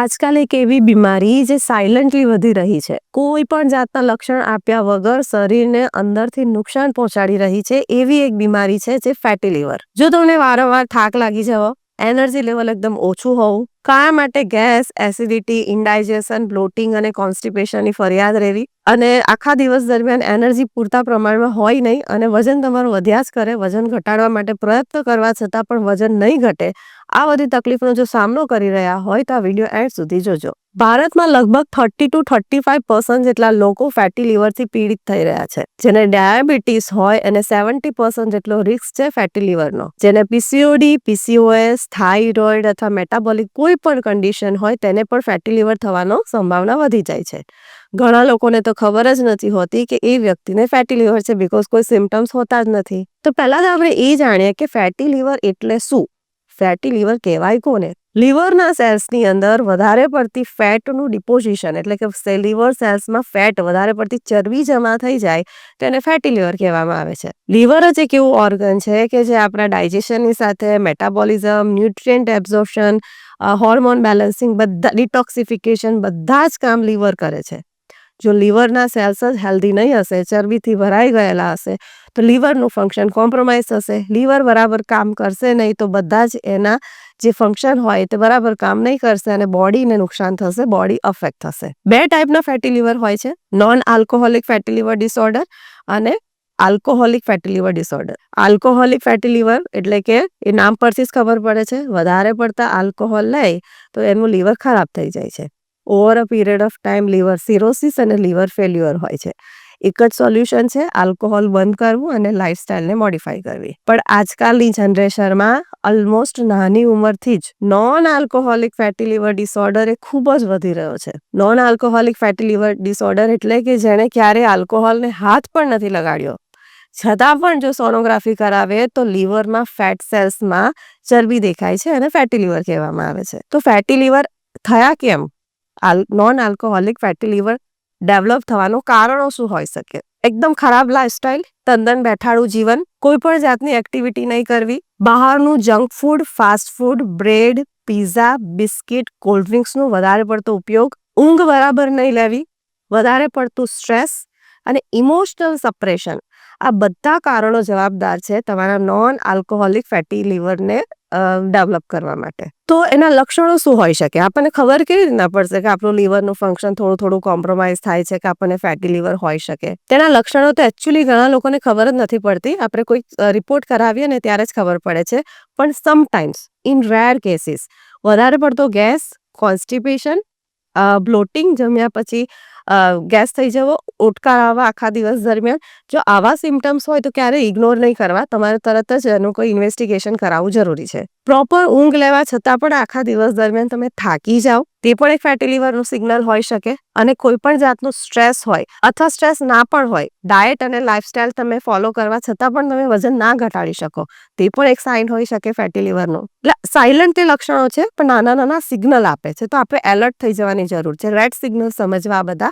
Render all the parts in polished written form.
આજકાલ એક એવી બીમારી જે સાયલન્ટલી વધી રહી છે. કોઈ પણ જાતના લક્ષણ આપ્યા વગર શરીરને અંદરથી નુકસાન પહોંચાડી રહી છે. એવી એક બીમારી છે જે ફેટી લીવર. જો તમને વારંવાર થાક લાગી જવો, એનર્જી લેવલ એકદમ ઓછું હોવું, કાયા માટે ગેસ, એસિડિટી, ઇન્ડાઇજેશન, બ્લોટિંગ અને કોન્સ્ટિપેશનની ફરિયાદ રહેવી અને આખા દિવસ દરમિયાન એનર્જી પૂરતા પ્રમાણમાં હોય નહીં અને વજન તમારું વધ્યા જ કરે, વજન ઘટાડવા માટે પ્રયત્ન કરવા છતાં પણ વજન નહીં ઘટે, આ બધી તકલીફનો જો સામનો કરી રહ્યા હોય તો આ વિડીયો એન્ડ સુધી જોજો. ભારતમાં લગભગ 30-35% જેટલા લોકો ફેટી લીવરથી પીડિત થઈ રહ્યા છે. જેને ડાયાબિટીસ હોય અને 70% જેટલો રિસ્ક છે ફેટી લીવરનો. જેને પીસીઓડી, પીસીઓએસ, થાઇરોઇડ અથવા મેટાબોલિક કોઈ પણ કન્ડિશન હોય તેને પણ ફેટી લીવર થવાનો સંભાવના વધી જાય છે. ઘણા લોકોને તો ખબર જ નથી હોતી કે એ વ્યક્તિને ફેટી લીવર છે બીકોઝ કોઈ સિમ્પટમ્સ હોતા જ નથી. તો પહેલા તો આપણે એ જાણીએ કે ફેટી લીવર એટલે શું? ફેટી લીવર કહેવાય કોને? લીવરના સેલ્સની અંદર વધારે પડતી ફેટનું ડિપોઝિશન એટલે કે લીવર સેલ્સમાં ફેટ વધારે પડતી ચરબી જમા થઈ જાય તેને ફેટી લીવર કહેવામાં આવે છે. લીવર જ એક એવું ઓર્ગન છે કે જે આપણા ડાયજેશનની સાથે metabolism, nutrient absorption, hormone balancing, બધા ડિટોક્સિફિકેશન બધા જ કામ લીવર કરે છે. જો લીવરના સેલ્સ જ હેલ્ધી નહીં હશે, ચરબીથી ભરાઈ ગયેલા હશે, તો લીવરનું ફંક્શન કોમ્પ્રોમાઇઝ થશે. લીવર બરાબર કામ કરશે નહીં તો બધા જ એના જે ફંક્શન હોય તે બરાબર કામ નહીં કરશે અને બોડીને નુકસાન થશે, બોડી અફેક્ટ થશે. 2 ટાઈપના ફેટી લીવર હોય છે, non alcoholic fatty liver disorder અને alcoholic fatty liver disorder. Alcoholic fatty liver એટલે કે એ નામ પરથી જ ખબર પડે છે, વધારે પડતા આલ્કોહોલ લે તો એનું લીવર ખરાબ થઈ જાય છે. Over a period of time liver cirrhosis અને લીવર ફેલ્યુઅર હોય છે. એક જ સોલ્યુશન છે, આલ્કોહોલ બંધ કરવું અને લાઇફસ્ટાઇલને મોડિફાઈ કરવી. પણ આજકાલની જનરેશનમાં ઓલમોસ્ટ નાની ઉંમરથી જ non alcoholic fatty liver disorder એ ખૂબ જ વધી રહ્યો છે. Non alcoholic fatty liver disorder એટલે કે જેણે ક્યારેય આલ્કોહોલને હાથ પણ નથી લગાડ્યો, છતાં પણ જો સોનોગ્રાફી કરાવે તો લીવરમાં ફેટ સેલ્સમાં ચરબી દેખાય છે અને ફેટી લીવર કહેવામાં આવે છે. તો ફેટી લીવર થયા કેમ? Non alcoholic fatty liver develop થવાનું કારણો શું હોઈ શકે? એકદમ ખરાબ લાઇફસ્ટાઇલ, તદ્દન બેઠાડું જીવન, કોઈ પણ જાતની એક્ટિવિટી નહીં કરવી, બહારનું junk food, fast food, bread, pizza, biscuit, cold ડ્રિંક્સનો વધારે પડતો ઉપયોગ, ઊંઘ બરાબર નહીં લેવી, વધારે પડતું સ્ટ્રેસ અને ઇમોશનલ સપ્રેશન, આ બધા કારણો જવાબદાર છે તમારા નોન આલ્કોહોલિક ફેટી લીવરને ડેવલપ કરવા માટે. તો એના લક્ષણો શું હોઈ શકે? આપણને ખબર કેવી રીતના પડશે કે આપણું લીવરનું ફંક્શન થોડું કોમ્પ્રોમાઇઝ થાય છે કે આપણને ફેટી લીવર હોઈ શકે? તેના લક્ષણો તો એકચ્યુઅલી ઘણા લોકોને ખબર જ નથી પડતી. આપણે કોઈ રિપોર્ટ કરાવીએ ને ત્યારે જ ખબર પડે છે. પણ સમટાઈમ્સ ઇન રેર કેસીસ વધારે પડતો ગેસ, કોન્સ્ટિપેશન, બ્લોટિંગ, જમ્યા પછી ગેસ થઈ જવો, ઓટકાર આવવા આખા દિવસ દરમિયાન, જો આવા સિમ્પટમ્સ હોય તો ક્યારેય ઇગ્નોર નહીં કરવા, તમારે તરત જ એનું કોઈ ઇન્વેસ્ટિગેશન કરાવવું જરૂરી છે. પ્રોપર ઊંઘ લેવા છતાં પણ આખા દિવસ દરમિયાન તમે થાકી જાઓ, તે પણ એક ફેટી લીવરનું સિગ્નલ હોઈ શકે. અને કોઈ પણ જાતનું સ્ટ્રેસ હોય અથવા સ્ટ્રેસ ના પણ હોય, ડાયટ અને લાઇફસ્ટાઇલ તમે ફોલો કરવા છતાં પણ તમે વજન ના ઘટાડી શકો, તે પણ એક સાઇન હોઈ શકે ફેટી લીવરનો. એટલે સાયલન્ટ તે લક્ષણો છે પણ નાના નાના સિગ્નલ આપે છે, તો આપણે એલર્ટ થઈ જવાની જરૂર છે. રેડ સિગ્નલ સમજવા આ બધા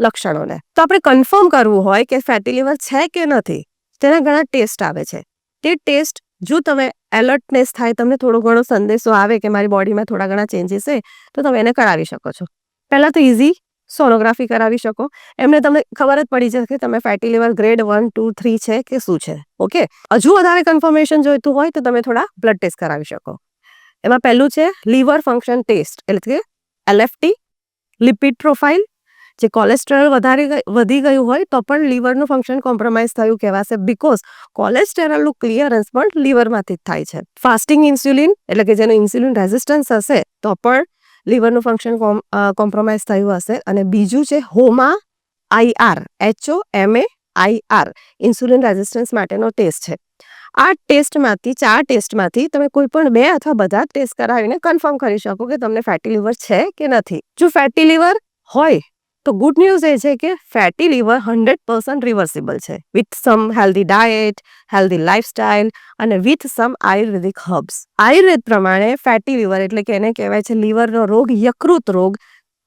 લક્ષણોને. તો આપણે કન્ફર્મ કરવું હોય કે ફેટી લીવર છે કે નથી, તેના ઘણા ટેસ્ટ આવે છે. તે ટેસ્ટ જો તમે એલર્ટનેસ થાય, તમને થોડો ઘણો સંદેશો આવે કે મારી બોડીમાં થોડા ઘણા ચેન્જીસ છે, તો તમે એને કરાવી શકો છો. પહેલાં તો ઇઝી સોનોગ્રાફી કરાવી શકો. એમને તમને ખબર જ પડી જશે કે તમે ફેટી લીવર ગ્રેડ 1, 2, 3 છે કે શું છે. ઓકે, હજુ વધારે કન્ફર્મેશન જોઈતું હોય તો તમે થોડા બ્લડ ટેસ્ટ કરાવી શકો. એમાં પહેલું છે લીવર ફંક્શન ટેસ્ટ એટલે કે LFT, લિપિડ પ્રોફાઇલ. જે કોલેસ્ટ્રોલ વધી ગયું હોય તો પણ લીવરનું ફંક્શન કોમ્પ્રોમાઇઝ થયું કહેવાશે, બીકોઝ કોલેસ્ટેરોલનું ક્લિયરન્સ પણ લીવરમાંથી જ થાય છે. ફાસ્ટિંગ ઇન્સ્યુલિન એટલે કે જેનું ઇન્સ્યુલિન રેઝિસ્ટન્સ હશે તો પણ લીવરનું ફંક્શન કોમ્પ્રોમાઇઝ થયું હશે. અને બીજું છે HOMA IR, HOMA IR, insulin resistance માટેનો ટેસ્ટ છે. આ ટેસ્ટમાંથી 4 ટેસ્ટમાંથી તમે કોઈ પણ 2 અથવા બધા જ ટેસ્ટ કરાવીને કન્ફર્મ કરી શકો કે તમને ફેટી લીવર છે કે નથી. જો ફેટી લીવર હોય તો ગુડ ન્યૂઝ એ છે કે ફેટી લીવર 100% રિવર્સિબલ છે, with some healthy diet, healthy lifestyle અને with some Ayurvedic herbs. Ayurveda પ્રમાણે ફેટી લીવર એટલે કે એને કહેવાય છે લીવરનો રોગ, યકૃત રોગ,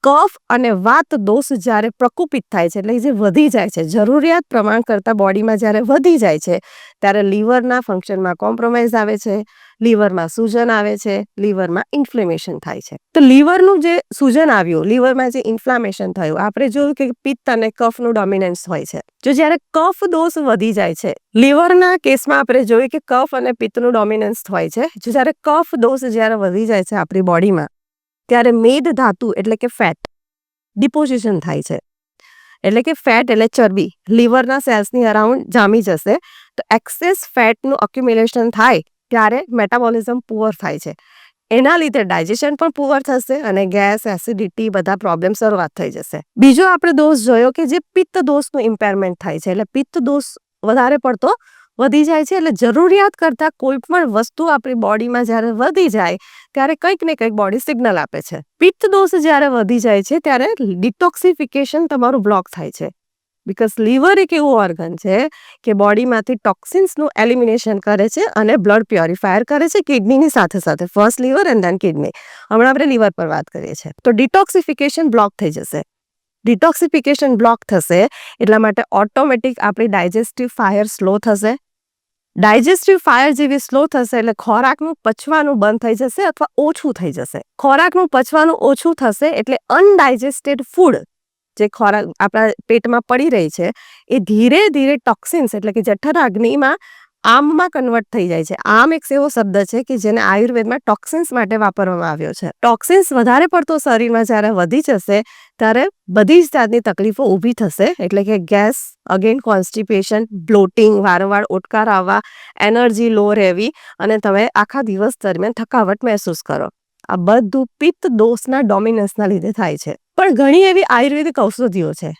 કફ અને વાત દોષ જ્યારે પ્રકોપિત થાય છે, એટલે જે વધી જાય છે, જરૂરિયાત પ્રમાણ કરતાં બોડીમાં જ્યારે વધી જાય છે, ત્યારે લીવરના ફંક્શનમાં કોમ્પ્રોમાઇઝ આવે છે, લીવરમાં સૂજન આવે છે, લીવરમાં ઇન્ફ્લેમેશન થાય છે. તો લીવરનું જે સૂજન આવ્યું, લીવરમાં જે ઇન્ફ્લામેશન થયું, આપણે જોયું કે પિત્ત અને કફનું ડોમિનન્સ હોય છે. જો જ્યારે કફ દોષ વધી જાય છે, લીવરના કેસમાં આપણે જોયું કે કફ અને પિત્તનું ડોમિનન્સ હોય છે. જો જ્યારે કફ દોષ જ્યારે વધી જાય છે આપણી બોડીમાં, ત્યારે મેદ ધાતુ એટલે કે ફેટ ડિપોઝિશન થાય છે. એટલે કે ફેટ એટલે ચરબી લીવરના સેલ્સની અરાઉન્ડ જામી જશે. તો એક્સેસ ફેટનું અક્યુમ્યુલેશન થાય ત્યારે મેટાબોલિઝમ પુઅર થાય છે. એના લીધે ડાયજેશન પણ પુઅર થશે અને ગેસ, એસિડિટી બધા પ્રોબ્લેમ શરૂઆત થઈ જશે. બીજો આપણે દોષ જોયો કે જે પિત્ત દોષનું ઇમ્પેરમેન્ટ થાય છે. એટલે પિત્ત દોષ વધારે પડતો વધી જાય છે. એટલે જરૂરિયાત કરતાં કોઈ પણ વસ્તુ આપણી બોડીમાં જ્યારે વધી જાય ત્યારે કંઈક ને કંઈક બોડી સિગ્નલ આપે છે. પિત્ત દોષ જ્યારે વધી જાય છે ત્યારે ડિટોક્સિફિકેશન તમારું બ્લોક થાય છે. બીકોઝ લીવર એક એવું ઓર્ગન છે કે બોડીમાંથી ટોક્સિન્સનું એલિમિનેશન કરે છે અને બ્લડ પ્યોરિફાયર કરે છે કિડનીની સાથે સાથે. First liver and then kidney. હમણાં આપણે લીવર પર વાત કરીએ છીએ. તો ડિટોક્સિફિકેશન બ્લોક થઈ જશે. ડિટોક્સિફિકેશન બ્લોક થશે એટલા માટે ઓટોમેટિક આપણી ડાયજેસ્ટિવ ફાયર સ્લો થશે. ડાયજેસ્ટિવ ફાયર જેવી સ્લો થશે એટલે ખોરાકનું પચવાનું બંધ થઈ જશે અથવા ઓછું થઈ જશે. ખોરાકનું પચવાનું ઓછું થશે એટલે અનડાયજેસ્ટેડ ફૂડ જે ખોરાક આપણા પેટમાં પડી રહી છે એ ધીરે ધીરે ટોક્સિન્સ એટલે કે જઠરાગ્નિમાં આમમાં કન્વર્ટ થઈ જાય છે. આમ એક એવો શબ્દ છે કે જેને આયુર્વેદમાં ટોક્સિન્સ માટે વાપરવામાં આવ્યો છે. ટોક્સિન્સ વધારે પડતો શરીરમાં જ્યારે વધી જશે ત્યારે બધી જ જાતની તકલીફો ઊભી થશે. એટલે કે ગેસ, અગેન કોન્સ્ટિપેશન, બ્લોટિંગ, વારંવાર ઓડકાર આવવા, એનર્જી લો રહેવી અને તમે આખા દિવસ દરમિયાન થકાવટ મહેસૂસ કરો. આ બધું પિત્ત દોષના ડોમિનન્સના લીધે થાય છે. પણ ઘણી એવી આયુર્વેદિક ઔષધિઓ છે.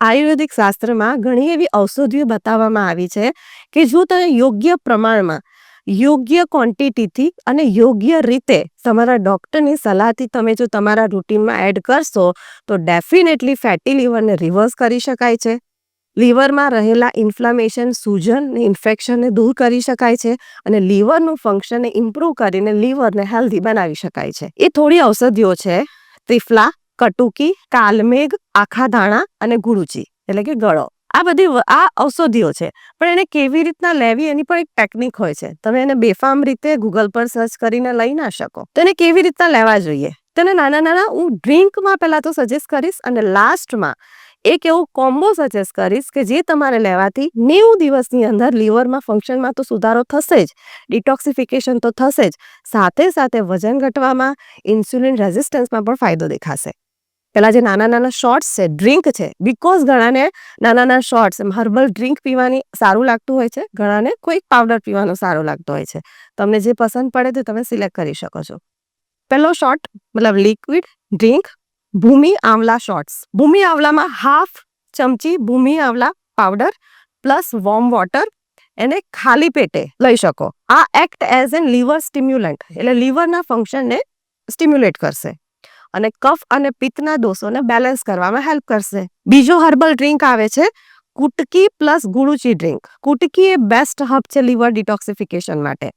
આયુર્વેદિક શાસ્ત્રમાં ઘણી એવી ઔષધિઓ બતાવવામાં આવી છે કે જો તમે યોગ્ય પ્રમાણમાં, યોગ્ય ક્વોન્ટિટીથી અને યોગ્ય રીતે તમારા ડૉક્ટરની સલાહથી તમે જો તમારા રૂટીનમાં એડ કરશો તો ડેફિનેટલી ફેટી લીવરને રિવર્સ કરી શકાય છે. લીવરમાં રહેલા ઇન્ફ્લામેશન, સૂજન, ઇન્ફેક્શનને દૂર કરી શકાય છે અને લીવરનું ફંક્શનને ઇમ્પ્રૂવ કરીને લીવરને હેલ્ધી બનાવી શકાય છે. એ થોડી ઔષધિઓ છે: ત્રિફલા, કટુકી, કાલમેઘ, આખા ધાણા અને ગુરુચી એટલે કે ગળો. આ બધી ઔષધિઓ છે. પણ એને કેવી રીતના લેવી એની પણ એક ટેકનિક હોય છે. તમે એને બેફામ રીતે ગૂગલ પર સર્ચ કરીને લઈ ના શકો. તો એને કેવી રીતના લેવા જોઈએ તેને નાના નાના હું ડ્રિંકમાં પહેલાં તો સજેસ્ટ કરીશ અને લાસ્ટમાં એક એવું કોમ્બો સજેસ્ટ કરીશ કે જે તમારે લેવાથી 90 દિવસની અંદર લીવરમાં ફંક્શનમાં તો સુધારો થશે જ, ડિટોક્સિફિકેશન તો થશે જ, સાથે સાથે વજન ઘટવામાં, ઇન્સ્યુલિન રેઝિસ્ટન્સમાં પણ ફાયદો દેખાશે. પેલા જે નાના નાના શોર્ટ્સ છે, ડ્રિંક છે, બીકોઝ ઘણાને નાના નાના શોર્ટ્સ હર્બલ ડ્રિંક પીવાની સારું લાગતું હોય છે, ઘણાને કોઈ પાવડર પીવાનો સારો લાગતો હોય છે. તમને જે પસંદ પડે તે તમે સિલેક્ટ કરી શકો છો. પહેલો શોર્ટ મતલબ લિક્વિડ ડ્રિંક ભૂમિ આંવલા શોર્ટ્સ. ભૂમિ આંવલામાં હાફ ચમચી ભૂમિ આંવલા પાવડર પ્લસ વોર્મ વોટર એને ખાલી પેટે લઈ શકો. આ એક્ટ એઝ એન લીવર સ્ટિમ્યુલન્ટ એટલે લીવરના ફંક્શનને સ્ટિમ્યુલેટ કરશે અને કફ અને પિત્તના દોષોને બેલેન્સ કરવામાં હેલ્પ કરશે. બીજો હર્બલ ડ્રિંક આવે છે કુટકી પ્લસ ગુડુચી ડ્રિંક. કુટકી એ બેસ્ટ હબ છે લીવર ડિટોક્સિફિકેશન માટે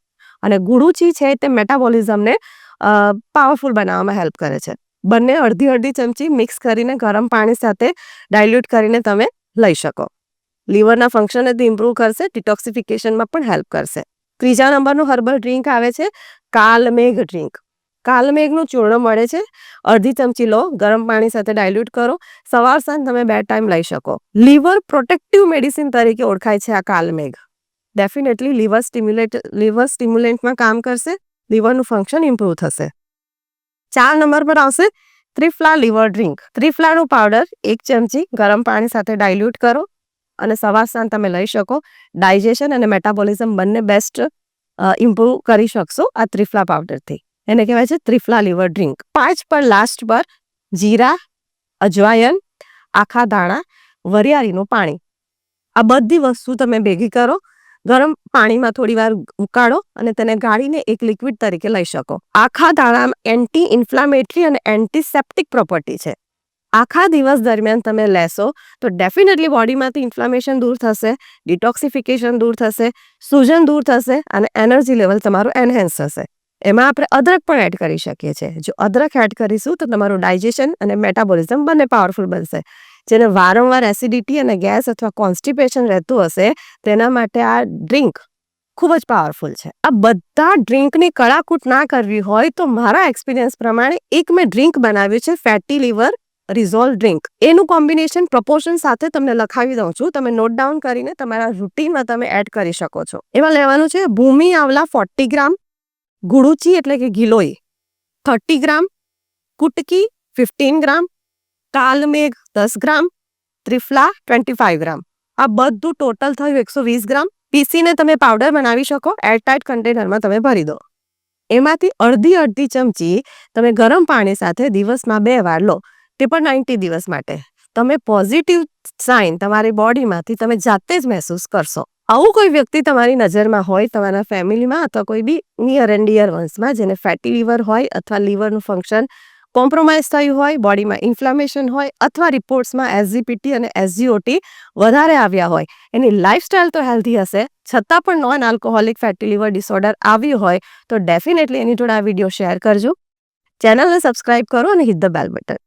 અને ગુડુચી છે તે મેટાબોલિઝમને પાવરફુલ બનાવવામાં હેલ્પ કરે છે. બંને અડધી અડધી ચમચી મિક્સ કરીને ગરમ પાણી સાથે ડાયલ્યુટ કરીને તમે લઈ શકો. લીવરના ફંક્શનને તો ઇમ્પ્રૂવ કરશે, ડિટોક્સિફિકેશનમાં પણ હેલ્પ કરશે. ત્રીજા નંબરનું હર્બલ ડ્રિંક આવે છે કાલમેઘ ડ્રિંક. કાલમેઘનું ચૂર્ણ મળે છે, અડધી ચમચી લો, ગરમ પાણી સાથે ડાયલ્યુટ કરો, સવાર સાંજ તમે 2 ટાઈમ લઈ શકો. લીવર પ્રોટેક્ટિવ મેડિસિન તરીકે ઓળખાય છે આ કાલમેઘ. ડેફિનેટલી લીવર સ્ટિમ્યુલન્ટમાં કામ કરશે, લીવરનું ફંક્શન ઇમ્પ્રૂવ થશે. 4 નંબર પર આવશે ત્રિફલા લીવર ડ્રિંક. ત્રિફલાનું પાવડર 1 ચમચી ગરમ પાણી સાથે ડાયલ્યુટ કરો અને સવાર સાંજ તમે લઈ શકો. ડાયજેશન અને મેટાબોલિઝમ બંને બેસ્ટ ઇમ્પ્રૂવ કરી શકશો આ ત્રિફલા પાવડરથી. એને કહેવાય છે ત્રિફલા લીવર ડ્રિંક. 5 પર લાસ્ટ પર જીરા, અજવાયન, આખા ધાણા, વરિયાળીનું પાણી. આ બધી વસ્તુ તમે ભેગી કરો, ગરમ પાણીમાં થોડી વાર ઉકાળો અને તેને ગાળીને એક લિક્વિડ તરીકે લઈ શકો. આખા ધાણામાં એન્ટી ઇન્ફ્લામેટરી અને એન્ટીસેપ્ટિક પ્રોપર્ટી છે. આખા દિવસ દરમિયાન તમે લેશો તો ડેફિનેટલી બોડીમાંથી ઇન્ફ્લામેશન દૂર થશે, ડિટોક્સિફિકેશન દૂર થશે, સૂજન દૂર થશે અને એનર્જી લેવલ તમારું એનહેન્સ થશે. એમાં આપણે અદરક પણ એડ કરી શકીએ છીએ. જો અદરક એડ કરીશું તો તમારું ડાયજેશન અને મેટાબોલિઝમ બંને પાવરફુલ બનશે. જેને વારંવાર એસિડિટી અને ગેસ અથવા કોન્સ્ટિપેશન રહેતું હશે તેના માટે આ ડ્રિંક ખૂબ જ પાવરફુલ છે. આ બધા ડ્રિંકની કડાકૂટ ના કરવી હોય તો મારા એક્સપિરિયન્સ પ્રમાણે એક મેં ડ્રિંક બનાવ્યું છે ફેટી લીવર રિઝોલ્વ ડ્રિંક. એનું કોમ્બિનેશન પ્રપોર્શન સાથે તમને લખાવી દઉં છું. તમે નોટ ડાઉન કરીને તમારા રૂટીનમાં તમે એડ કરી શકો છો. એમાં લેવાનું છે ભૂમિ આવલા 40 ગ્રામ, ગુડુચી એટલે કે ગિલોઈ 30 ગ્રામ, કુટકી 15 ગ્રામ, કાલમેઘ 10 ગ્રામ, ત્રિફલા 25 ગ્રામ. આ બધું ટોટલ થયું 120 ગ્રામ. પીસીને તમે પાવડર બનાવી શકો. એરટાઇટ કન્ટેનરમાં તમે ભરી દો. એમાંથી અડધી ચમચી તમે ગરમ પાણી સાથે દિવસમાં 2 વાર લો. તે પણ 90 દિવસ માટે. તમે પોઝિટિવ સાઇન તમારી બોડીમાંથી તમે જાતે જ મહેસૂસ કરશો. આવું કોઈ વ્યક્તિ તમારી નજરમાં હોય, તમારા ફેમિલીમાં અથવા કોઈ બી નિયર એન્ડ ડિયર વન્સમાં જેને ફેટી લીવર હોય અથવા લીવરનું ફંક્શન કોમ્પ્રોમાઇઝ થયું હોય, બોડીમાં ઇન્ફ્લામેશન હોય અથવા રિપોર્ટ્સમાં એસજીપીટી અને એસજીઓટી વધારે આવ્યા હોય, એની લાઇફસ્ટાઇલ તો હેલ્ધી હશે છતાં પણ non alcoholic fatty liver disorder આવ્યું હોય તો ડેફિનેટલી એની જોડે આ વિડીયો શેર કરજો. ચેનલને સબસ્ક્રાઇબ કરો અને હિટ ધ બેલ બટન.